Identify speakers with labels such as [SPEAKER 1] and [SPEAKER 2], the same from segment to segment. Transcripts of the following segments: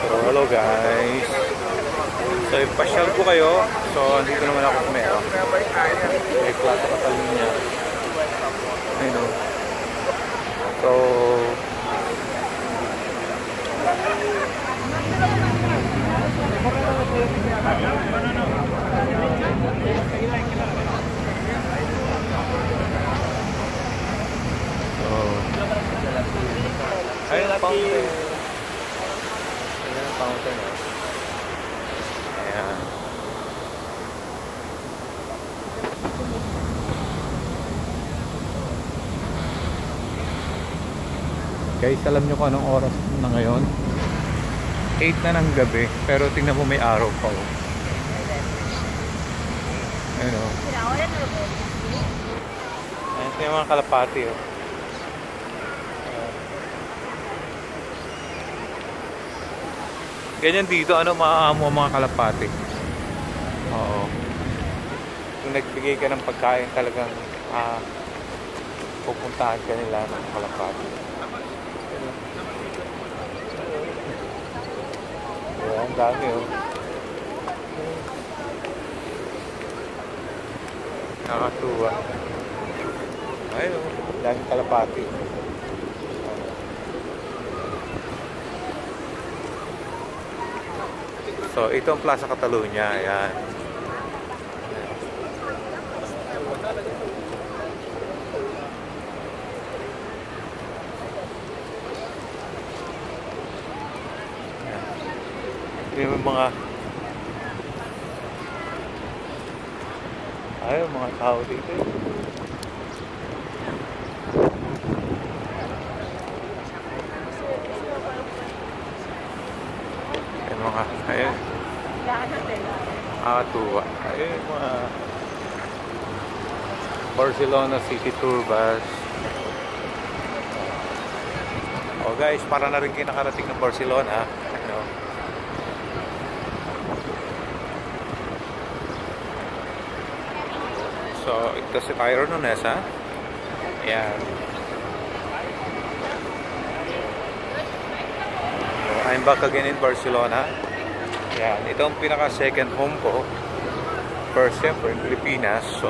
[SPEAKER 1] So, hello guys. So, ipasyal ko kayo. So, andito naman ako sa Mero. May Plaza Catalunya. Ayun o. So, ayun na fountain. Ayun na fountain o. Ayan. Guys, alam nyo kung anong oras na ngayon? 8 na ng gabi, pero tingnan mo may araw pa o. Ayun o. Ayun yung mga kalapati o. Ganyan dito, ano, maaamo ang mga kalapati. Oo. Kung nagbigay ka ng pagkain talagang pupuntahan ka nila ng kalapati. Ayan, ang dami oh. Nakakatuwa. Ayun oh, daming kalapati. So, ito ang Plaza Catalunya. Ayan. Ayan. Yung mga mga tao dito. Ayan. Nakakatuwa. Ayan mga Barcelona City Tour Bus. Oh guys, para na rin kayo nakarating ng Barcelona. Ano? So, ito si Tyron Nunes, ha? Ayan. I'm back again in Barcelona. Yan, ito ang pinaka second home ko. First, siyempre, in Pilipinas. So,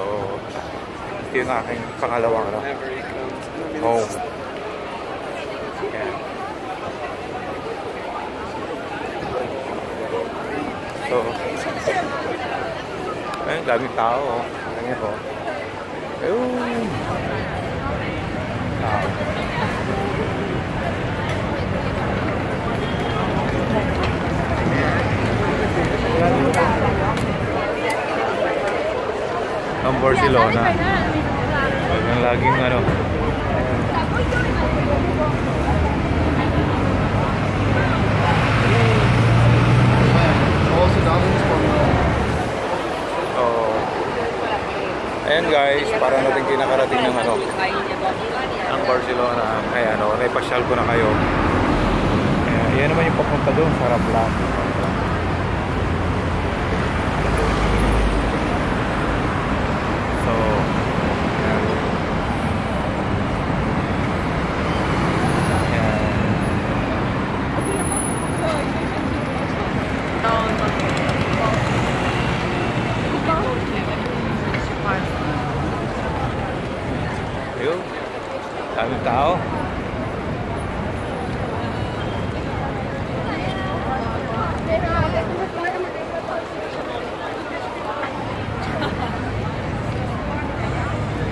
[SPEAKER 1] ito yung aking pangalawang home. Yan. So, ayun, daming tao. Ayun po. Ayun. Tao. Ang Barcelona. Ang laging ano. So, ayan guys, para natin kinakarating ng ano, ang Barcelona. Kaya ano, naipasyal ko na kayo. Ayan, yan naman yung papunta doon sa Rambla. Ayun, daming tao.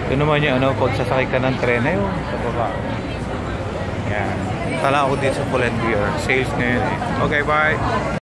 [SPEAKER 1] Ito naman yung ano, pag sasakay ka ng tren na yun, sa baba. Yan. Tala ako dito sa Pull&Bear. Sales ngayon eh. Okay, bye!